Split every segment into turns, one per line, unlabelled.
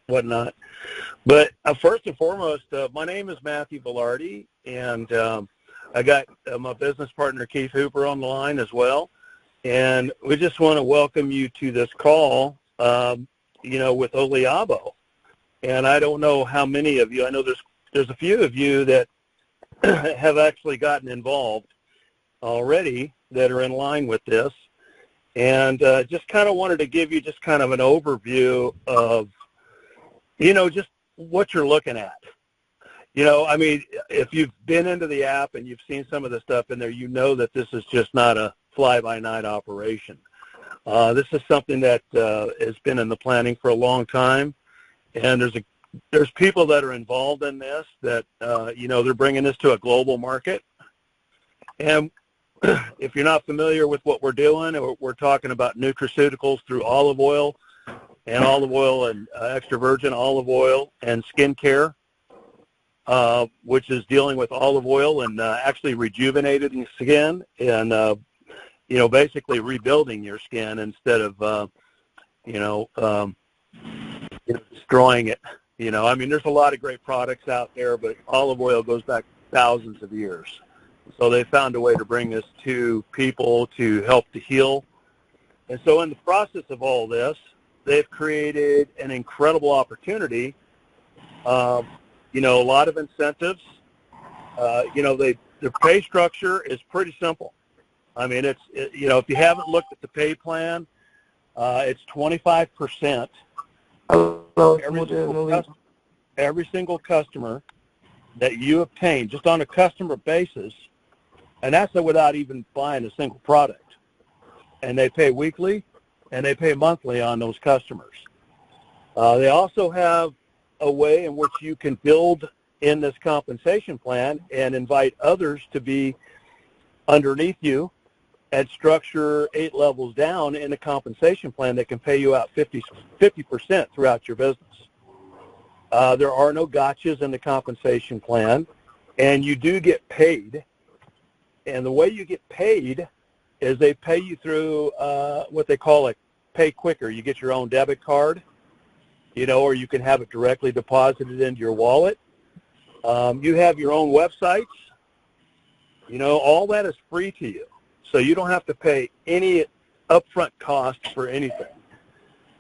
whatnot. But first and foremost, my name is Matthew Velarde, and I got my business partner Keith Hooper on the line as well. And we just want to welcome you to this call, with Oliabo. And I don't know how many of you, I know there's a few of you that have actually gotten involved already that are in line with this. And just kind of wanted to give you just kind of an overview of, just what you're looking at. If you've been into the app and you've seen some of the stuff in there, you know that this is just not a fly-by-night operation. This is something that has been in the planning for a long time, and there's people that are involved in this that, they're bringing this to a global market. And if you're not familiar with what we're doing, we're talking about nutraceuticals through olive oil and extra virgin olive oil and skincare, which is dealing with olive oil and actually rejuvenating skin and, basically rebuilding your skin instead of, destroying it. There's a lot of great products out there, but olive oil goes back thousands of years. So they found a way to bring this to people to help to heal. And so in the process of all this, they've created an incredible opportunity. A lot of incentives. Their pay structure is pretty simple. If you haven't looked at the pay plan, it's 25%. Every single customer that you obtain, just on a customer basis, and that's without even buying a single product. And they pay weekly, and they pay monthly on those customers. They also have a way in which you can build in this compensation plan and invite others to be underneath you and structure 8 levels down in a compensation plan that can pay you out 50% throughout your business. There are no gotchas in the compensation plan, and you do get paid. And the way you get paid is they pay you through what they call a pay quicker. You get your own debit card, or you can have it directly deposited into your wallet. You have your own websites. All that is free to you. So you don't have to pay any upfront cost for anything.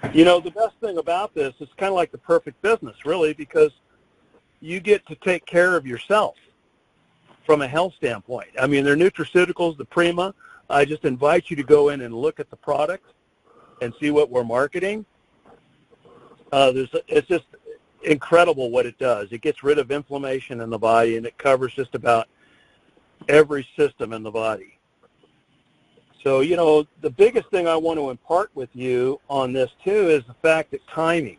The best thing about this is kind of like the perfect business, really, because you get to take care of yourself from a health standpoint. Their nutraceuticals, the Prima, I just invite you to go in and look at the product and see what we're marketing. It's just incredible what it does. It gets rid of inflammation in the body, and it covers just about every system in the body. So, the biggest thing I want to impart with you on this, too, is the fact that timing.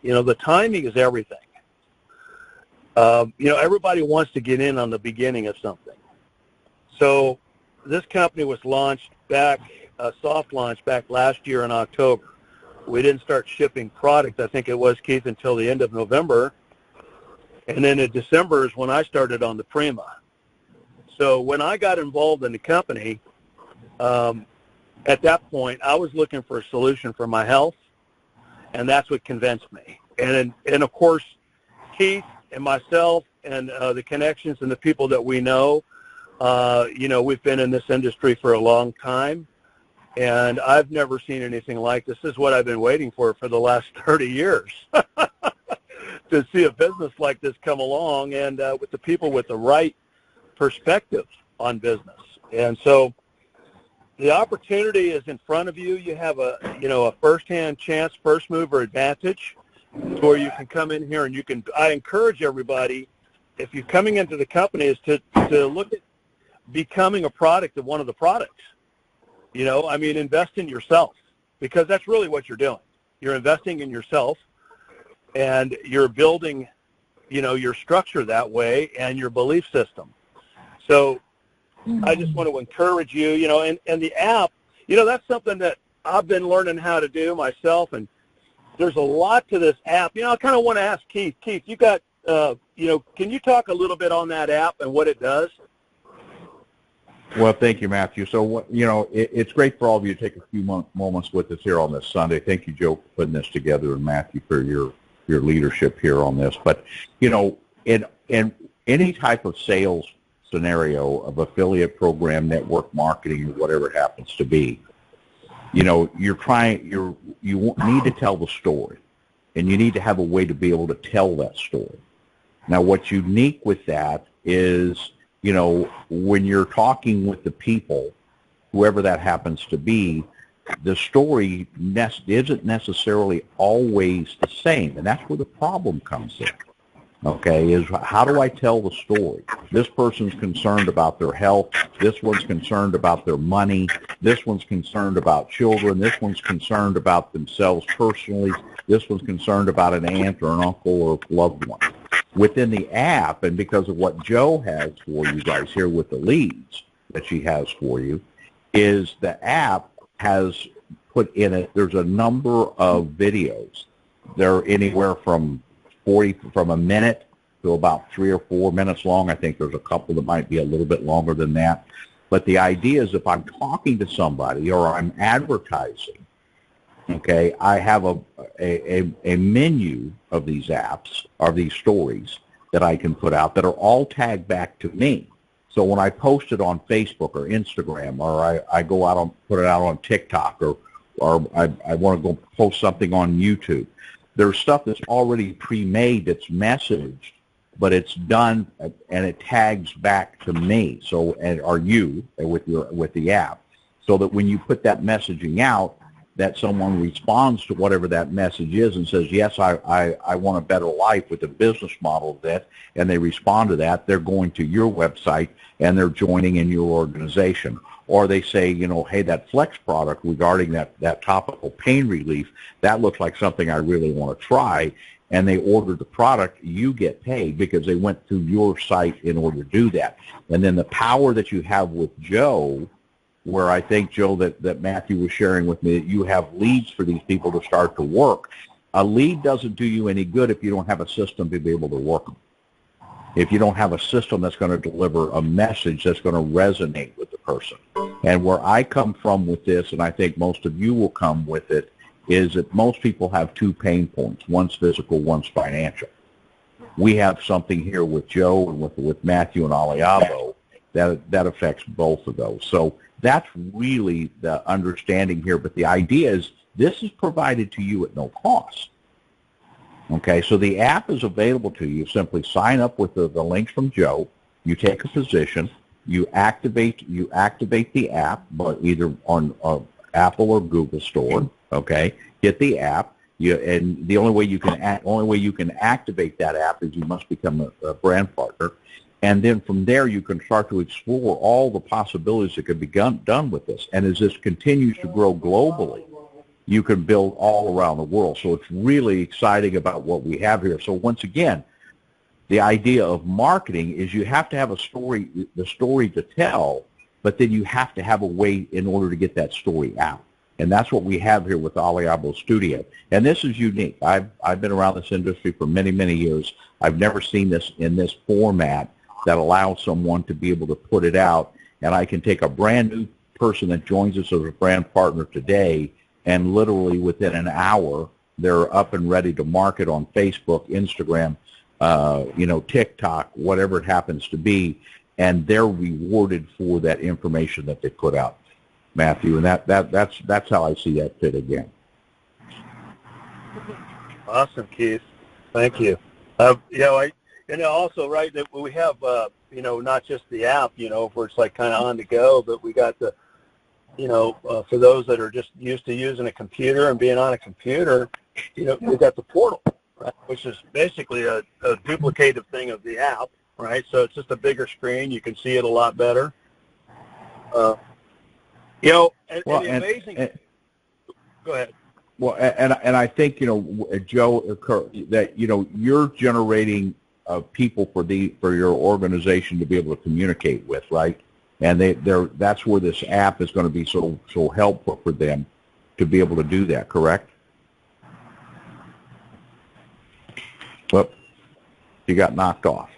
The timing is everything. Everybody wants to get in on the beginning of something. So this company was launched soft launched back last year in October. We didn't start shipping product, I think it was, Keith, until the end of November. And then in December is when I started on the Prima. So when I got involved in the company, at that point, I was looking for a solution for my health, and that's what convinced me. And of course, Keith and myself and the connections and the people that we know, we've been in this industry for a long time, and I've never seen anything like this. This is what I've been waiting for the last 30 years, to see a business like this come along and with the people with the right perspective on business. And so the opportunity is in front of you. You have a first-hand chance, first mover advantage, where you can come in here and I encourage everybody, if you're coming into the company, is to look at becoming a product of one of the products. Invest in yourself, because that's really what you're doing. You're investing in yourself, and you're building, your structure that way and your belief system. So I just want to encourage you, and the app, that's something that I've been learning how to do myself, and there's a lot to this app. I kind of want to ask Keith. Keith, you got, can you talk a little bit on that app and what it does?
Well, thank you, Matthew. So, it's great for all of you to take a few moments with us here on this Sunday. Thank you, Joe, for putting this together, and Matthew for your leadership here on this. But in any type of sales scenario of affiliate program, network marketing, or whatever it happens to be, you need to tell the story, and you need to have a way to be able to tell that story. Now, what's unique with that is, when you're talking with the people, whoever that happens to be, the story isn't necessarily always the same, and that's where the problem comes in. Okay, is how do I tell the story? This person's concerned about their health. This one's concerned about their money. This one's concerned about children. This one's concerned about themselves personally. This one's concerned about an aunt or an uncle or a loved one. Within the app, and because of what Joe has for you guys here with the leads that she has for you, is the app has put in it, there's a number of videos. They're anywhere from a minute to about 3 or 4 minutes long. I think there's a couple that might be a little bit longer than that. But the idea is if I'm talking to somebody or I'm advertising, okay, I have a menu of these apps, or these stories that I can put out that are all tagged back to me. So when I post it on Facebook or Instagram, or I go out and put it out on TikTok, or I want to go post something on YouTube, there's stuff that's already pre-made that's messaged, but it's done and it tags back to me. So, or you with the app, so that when you put that messaging out, that someone responds to whatever that message is and says, yes, I want a better life with the business model of that, and they respond to that, they're going to your website and they're joining in your organization. Or they say, hey, that Flex product regarding that topical pain relief, that looks like something I really want to try, and they order the product, you get paid because they went through your site in order to do that. And then the power that you have with Joe, where I think, Joe, that Matthew was sharing with me, that you have leads for these people to start to work. A lead doesn't do you any good if you don't have a system to be able to work them. If you don't have a system that's going to deliver a message that's going to resonate with the person. And where I come from with this, and I think most of you will come with it, is that most people have two pain points. One's physical, one's financial. We have something here with Joe and with Matthew and Aliabo that affects both of those. So that's really the understanding here. But the idea is this is provided to you at no cost. Okay, so the app is available to you. Simply sign up with the links from Joe. You take a position. You activate the app, but either on Apple or Google Store. Okay, get the app. And the only way you can activate that app is you must become a brand partner. And then from there, you can start to explore all the possibilities that could be done with this. And as this continues to grow globally, you can build all around the world. So it's really exciting about what we have here. So once again, the idea of marketing is you have to have the story to tell, but then you have to have a way in order to get that story out. And that's what we have here with Aliabo Studio. And this is unique. I've been around this industry for many, many years. I've never seen this in this format that allows someone to be able to put it out. And I can take a brand new person that joins us as a brand partner today, and literally within an hour, they're up and ready to market on Facebook, Instagram, TikTok, whatever it happens to be, and they're rewarded for that information that they put out, Matthew. And that's how I see that fit again.
Awesome, Keith. Thank you. Also, right, that we have, not just the app, where it's like kind of on the go, but we got the, for those that are just used to using a computer and being on a computer, we got the portal, right, which is basically a duplicative thing of the app, right? So it's just a bigger screen. You can see it a lot better. The amazing. Go ahead.
Well, and I think Joe, that you're generating people for your organization to be able to communicate with, right? And that's where this app is going to be so helpful for them to be able to do that, correct? Well, she got knocked off.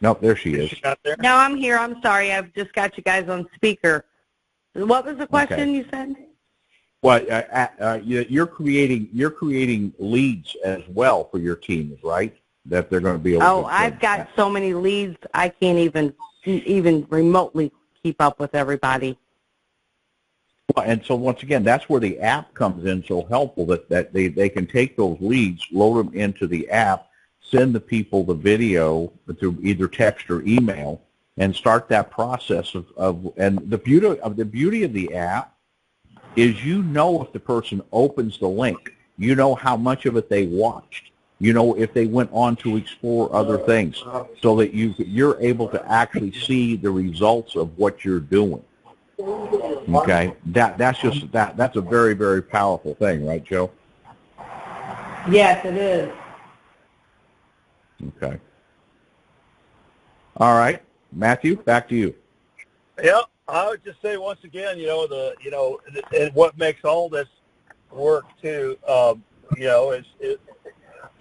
Nope, there she is.
No, I'm here. I'm sorry. I've just got you guys on speaker. What was the question you said?
Well, you're creating leads as well for your teams, right? That they're going to be able.
Oh, I've got so many leads, I can't even remotely keep up with everybody.
Well, and so once again, that's where the app comes in so helpful that they can take those leads, load them into the app, send the people the video through either text or email, and start that process of and the beauty of the app is, you know, if the person opens the link, you know how much of it they watched, you know if they went on to explore other things, so that you're able to actually see the results of what you're doing. Okay, that's a very, very powerful thing, right, Joe?
Yes, it is.
Okay. All right, Matthew, back to you.
Yeah, I would just say once again, and what makes all this work too,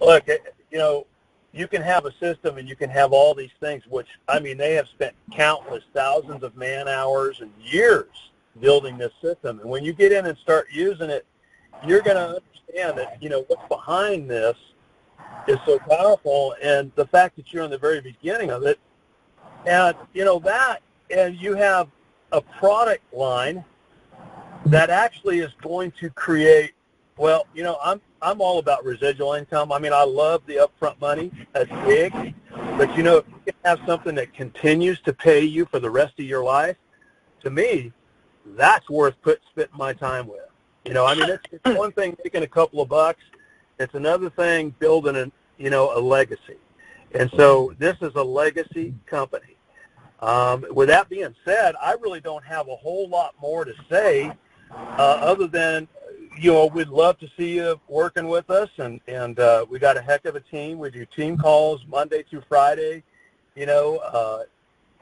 look, you can have a system and you can have all these things, which, I mean, they have spent countless thousands of man hours and years building this system. And when you get in and start using it, you're going to understand that, what's behind this is so powerful. And the fact that you're in the very beginning of it, and, and you have a product line that actually is going to create, well, I'm all about residual income. I mean, I love the upfront money. That's big. But, if you can have something that continues to pay you for the rest of your life, to me, that's worth spending my time with. It's one thing making a couple of bucks. It's another thing building a legacy. And so this is a legacy company. With that being said, I really don't have a whole lot more to say other than, we'd love to see you working with us, and we got a heck of a team. We do team calls Monday through Friday,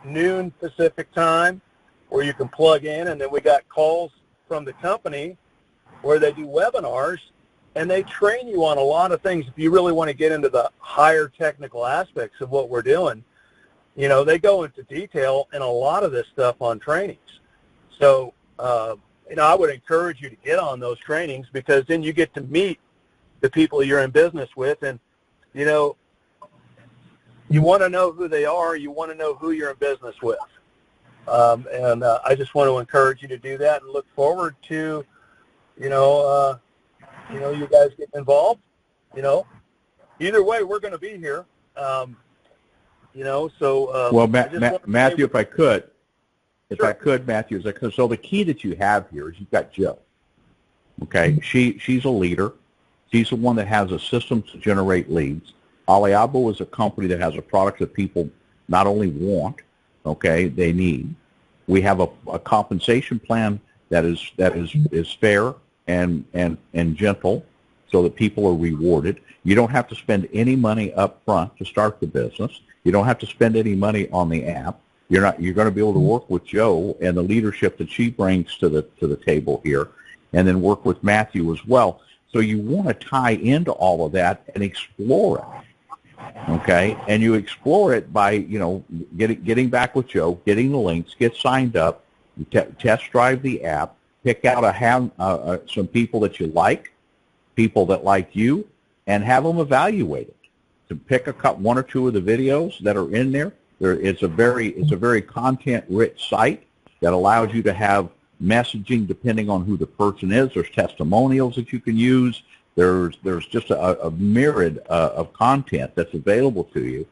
noon Pacific time, where you can plug in, and then we got calls from the company where they do webinars, and they train you on a lot of things. If you really want to get into the higher technical aspects of what we're doing, they go into detail in a lot of this stuff on trainings. So, I would encourage you to get on those trainings, because then you get to meet the people you're in business with, and, you want to know who they are. You want to know who you're in business with. And I just want to encourage you to do that, and look forward to, you guys getting involved. Either way, we're going to be here. So.
Well, Matthew, if I could, Matthew, so the key that you have here is you've got Joe. Okay, she's a leader. She's the one that has a system to generate leads. Aliabo is a company that has a product that people not only want, okay, they need. We have a compensation plan that is fair and gentle, so that people are rewarded. You don't have to spend any money up front to start the business. You don't have to spend any money on the app. You're going to be able to work with Joe and the leadership that she brings to the table here, and then work with Matthew as well. So you want to tie into all of that and explore it, okay? And you explore it by, getting back with Joe, getting the links, get signed up, test drive the app, pick out some people that you like, people that like you, and have them evaluate it. To pick one or two of the videos that are in there. It's a very content-rich site that allows you to have messaging depending on who the person is. There's testimonials that you can use. There's just a myriad of content that's available to you,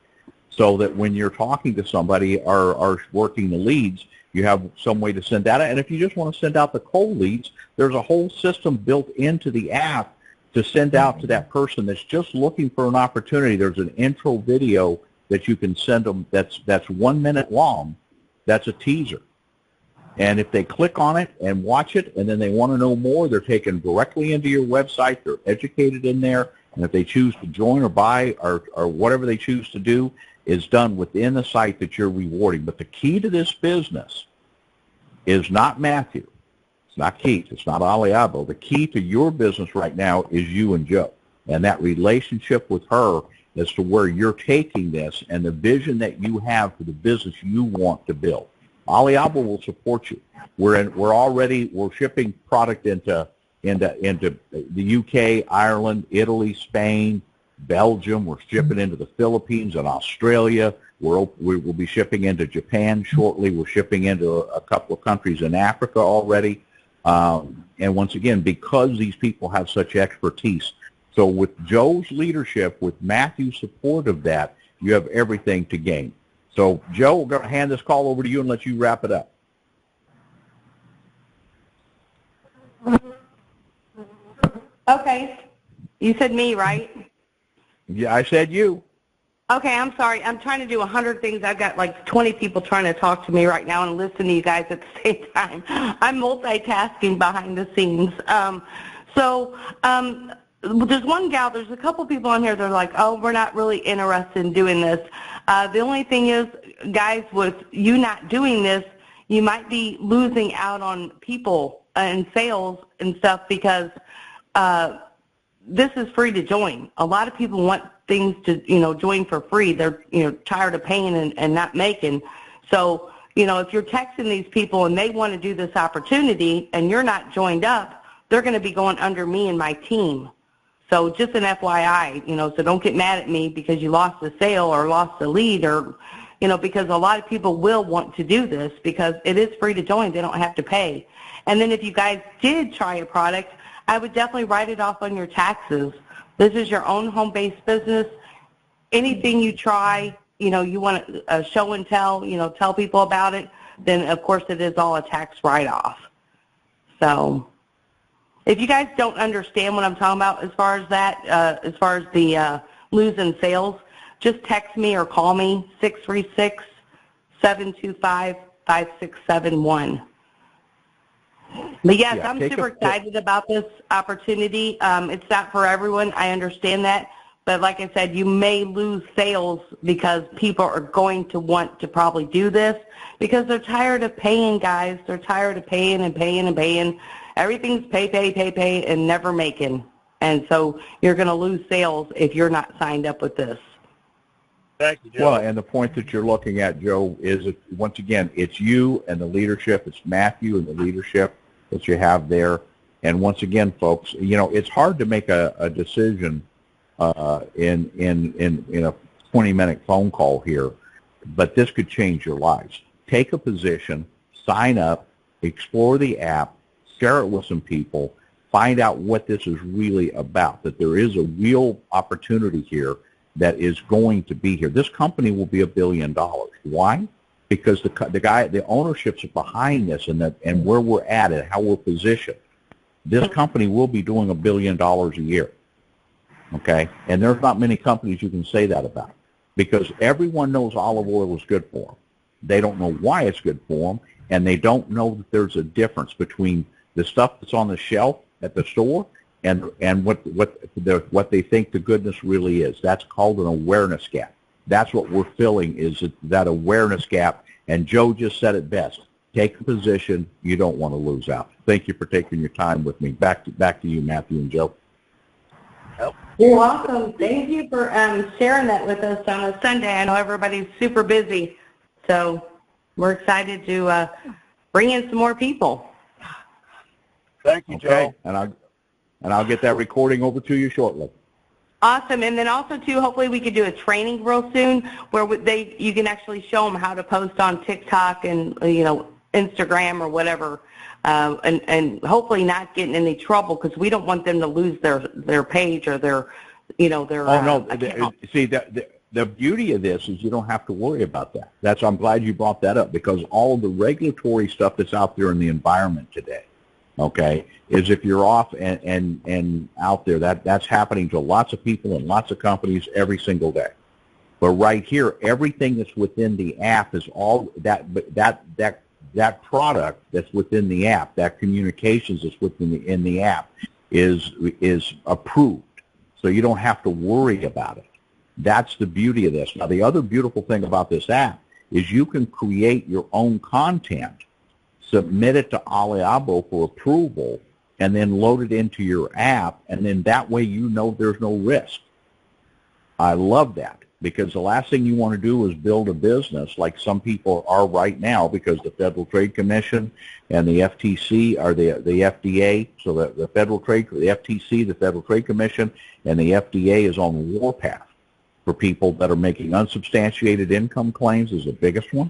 so that when you're talking to somebody or working the leads, you have some way to send out. And if you just want to send out the cold leads, there's a whole system built into the app to send out to that person that's just looking for an opportunity. There's an intro video that you can send them that's 1 minute long. That's a teaser. And if they click on it and watch it, and then they want to know more, they're taken directly into your website. They're educated in there. And if they choose to join or buy or whatever they choose to do is done within the site that you're rewarding. But the key to this business is not Matthew. It's not Keith. It's not Aliabo. The key to your business right now is you and Joe, and that relationship with her as to where you're taking this and the vision that you have for the business you want to build. Aliabo will support you. We're shipping product into into the UK, Ireland, Italy, Spain, Belgium. We're shipping into the Philippines and Australia. We will be shipping into Japan shortly. We're shipping into a couple of countries in Africa already. And once again, because these people have such expertise, so with Joe's leadership, with Matthew's support of that, you have everything to gain. So, Joe, we're going to hand this call over to you and let you wrap it up.
Okay. You said me, right?
Yeah, I said you.
Okay, I'm sorry. I'm trying to do 100 things. I've got like 20 people trying to talk to me right now and listen to you guys at the same time. I'm multitasking behind the scenes. There's one gal, there's a couple people on here that are like, oh, we're not really interested in doing this. The only thing is, guys, with you not doing this, you might be losing out on people and sales and stuff because this is free to join. A lot of people want things to, join for free. They're, tired of paying and not making. So, if you're texting these people and they want to do this opportunity and you're not joined up, they're going to be going under me and my team. So just an FYI, so don't get mad at me because you lost a sale or lost a lead or, because a lot of people will want to do this because it is free to join. They don't have to pay. And then if you guys did try a product, I would definitely write it off on your taxes. This is your own home-based business. Anything you try, you want to show and tell, tell people about it, then of course it is all a tax write-off. So if you guys don't understand what I'm talking about as far as that, as far as the losing sales, just text me or call me, 636-725-5671. But yes, I'm super excited about this opportunity. It's not for everyone. I understand that. But like I said, you may lose sales because people are going to want to probably do this because they're tired of paying, guys. They're tired of paying and paying and paying. Everything's pay, and never making. And so you're going to lose sales if you're not signed up with this.
Thank you, Joe.
Well, and the point that you're looking at, Joe, is once again, it's you and the leadership. It's Matthew and the leadership that you have there. And once again, folks, it's hard to make a decision in a 20-minute phone call here, but this could change your lives. Take a position, sign up, explore the app, share it with some people, find out what this is really about, that there is a real opportunity here that is going to be here. This company will be $1 billion. Why? Because the ownerships are behind this and where we're at and how we're positioned. This company will be doing $1 billion a year. Okay? And there's not many companies you can say that about because everyone knows olive oil is good for them. They don't know why it's good for them, and they don't know that there's a difference between the stuff that's on the shelf at the store and what they think the goodness really is. That's called an awareness gap. That's what we're filling is that awareness gap. And Joe just said it best. Take a position. You don't want to lose out. Thank you for taking your time with me. Back to you, Matthew and Joe.
You're welcome. Thank you for sharing that with us on a Sunday. I know everybody's super busy, so we're excited to bring in some more people.
Thank you, Joe.
Okay, and I'll get that recording over to you shortly.
Awesome, and then also too, hopefully we could do a training real soon where you can actually show them how to post on TikTok and Instagram or whatever, and hopefully not get in any trouble because we don't want them to lose their page or their account.
See the beauty of this is you don't have to worry about that. I'm glad you brought that up because all of the regulatory stuff that's out there in the environment today, okay, is if you're off and out there, that's happening to lots of people and lots of companies every single day. But right here, everything that's within the app is all that product that's within the app, that communications that's within the app is approved. So you don't have to worry about it. That's the beauty of this. Now, the other beautiful thing about this app is you can create your own content, submit it to Aliabo for approval, and then load it into your app, and then that way there's no risk. I love that. because the last thing you want to do is build a business like some people are right now, because the Federal Trade Commission and the FTC are the FDA, so the Federal Trade, the FTC, the Federal Trade Commission, and the FDA is on the warpath for people that are making unsubstantiated income claims is the biggest one,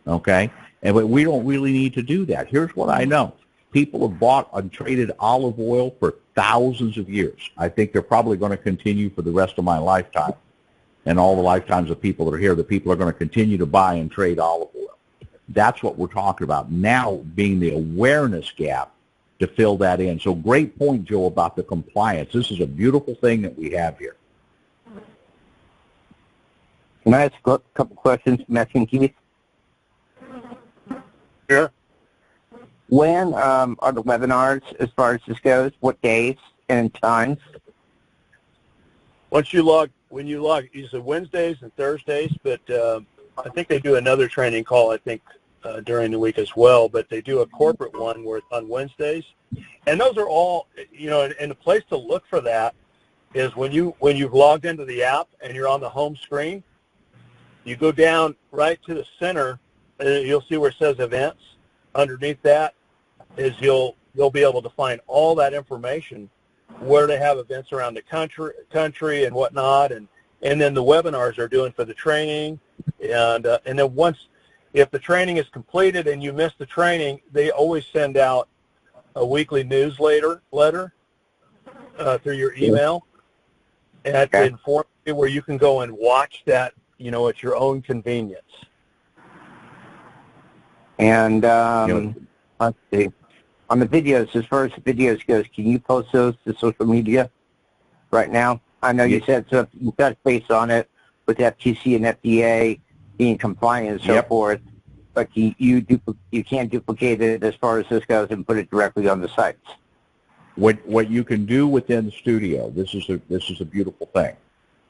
okay? But we don't really need to do that. Here's what I know. People have bought and traded olive oil for thousands of years. I think they're probably going to continue for the rest of my lifetime, and all the lifetimes of people that are here, the people are going to continue to buy and trade olive oil. That's what we're talking about now, being the awareness gap to fill that in. So great point, Joe, about the compliance. This is a beautiful thing that we have here.
Can I ask a couple questions, Matthew and Keith?
Sure.
When are the webinars, as far as this goes? What days and times?
When you log, you said Wednesdays and Thursdays, but I think they do another training call, I think, during the week as well, but they do a corporate one where it's on Wednesdays. And those are all, and the place to look for that is when you've logged into the app and you're on the home screen, you go down right to the center, and you'll see where it says events. Underneath that is you'll be able to find all that information, where they have events around the country and whatnot, and then the webinars they're doing for the training, and then if the training is completed and you miss the training, they always send out a weekly newsletter through your email, and to inform you where you can go and watch that, at your own convenience.
And let's see. On the videos, as far as the videos goes, can you post those to social media right now? I know you said so you touched base on it with FTC and FDA being compliant and so forth, but you can't duplicate it as far as this goes and put it directly on the sites.
What you can do within the studio, this is a beautiful thing,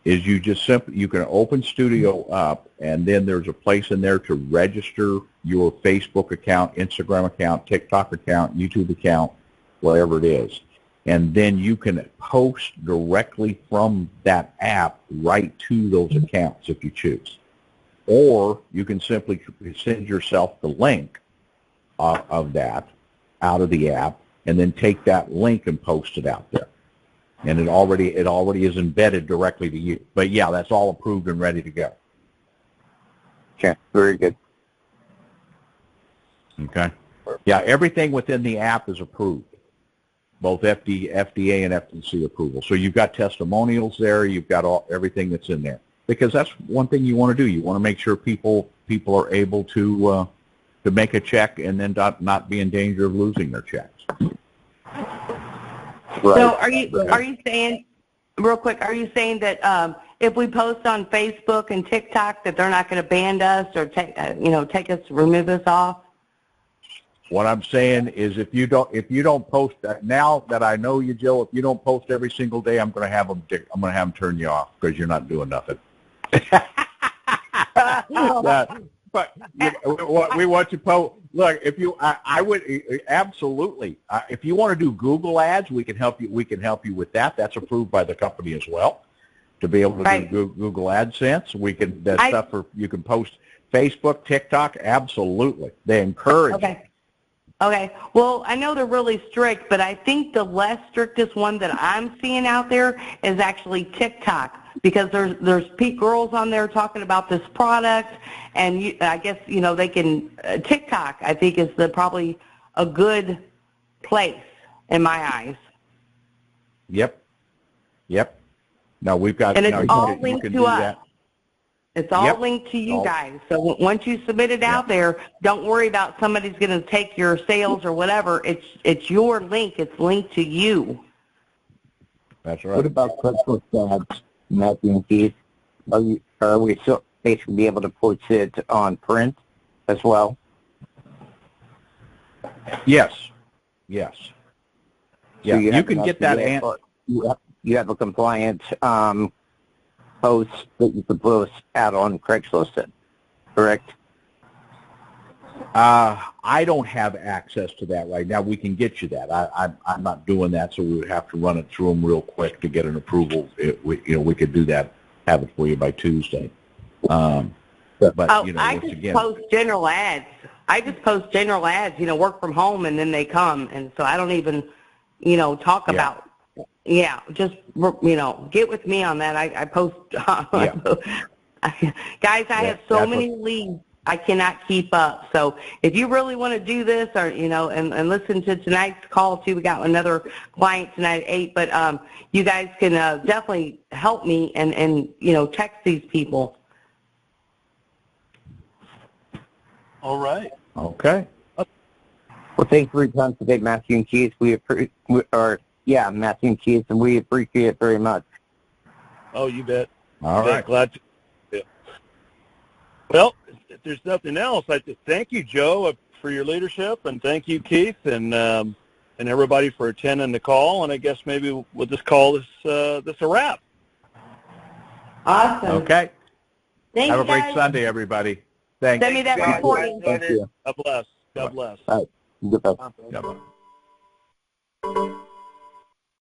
is you can open Studio up, and then there's a place in there to register your Facebook account, Instagram account, TikTok account, YouTube account, whatever it is. And then you can post directly from that app right to those accounts if you choose. Or you can simply send yourself the link of that out of the app, and then take that link and post it out there. And it already is embedded directly to you. But yeah, that's all approved and ready to go.
Okay, very good.
Okay. Yeah, everything within the app is approved, both FDA and FTC approval. So you've got testimonials there. You've got everything that's in there, because that's one thing you want to do. You want to make sure people are able to make a check and then not be in danger of losing their checks.
Right.
So are you saying, real quick, are you saying that if we post on Facebook and TikTok that they're not going to ban us or remove us off?
What I'm saying is, if you don't post that, now that I know you, Joe, if you don't post every single day, I'm going to have them turn you off because you're not doing nothing. But we want you to post. Look, I would absolutely. If you want to do Google ads, we can help you. We can help you with that. That's approved by the company as well, to be able to do Google AdSense. You can post Facebook, TikTok. Absolutely, they encourage.
Okay. Well, I know they're really strict, but I think the less strictest one that I'm seeing out there is actually TikTok, because there's girls on there talking about this product, and I guess they can TikTok. I think is probably a good place in my eyes.
Yep. No, we've got.
And it's all
you
linked
can
to
do
us.
that.
It's all linked to you guys. So once you submit it out there, don't worry about somebody's going to take your sales or whatever. It's your link. It's linked to you.
That's right.
What about Craigslist ads, Matthew and Keith? Are we still basically be able to post it on print as well?
Yes.
So
you can get that.
You have a compliant post that you could post out on Craigslist, correct?
I don't have access to that right now. We can get you that. I'm not doing that, so we would have to run it through them real quick to get an approval. We could do that have it for you by Tuesday. But
Oh,
you know,
I
once
just
again,
post general ads. I just post general ads, work from home, and then they come. And so I don't even, talk
Yeah.
about, just, get with me on that. I post,
Yeah.
guys, I have so
that's
many leads, I cannot keep up. So if you really want to do this or, and listen to tonight's call too, we got another client tonight at 8, but you guys can definitely help me and text these people.
All right.
Okay.
Well, thanks for your time today, Matthew and Keith. Matthew and Keith, and we appreciate it very much.
Oh, you bet.
All right.
Glad to. Yeah. Well, if there's nothing else, I just thank you, Joe, for your leadership, and thank you, Keith, and everybody for attending the call. And I guess maybe we'll just call this a wrap.
Awesome.
Okay.
Thank
Have
you,
a great
guys.
Sunday, everybody. Thanks.
Send me that
Guys.
recording.
Thank you.
God bless. God bless.
All right. Goodbye.
Yeah.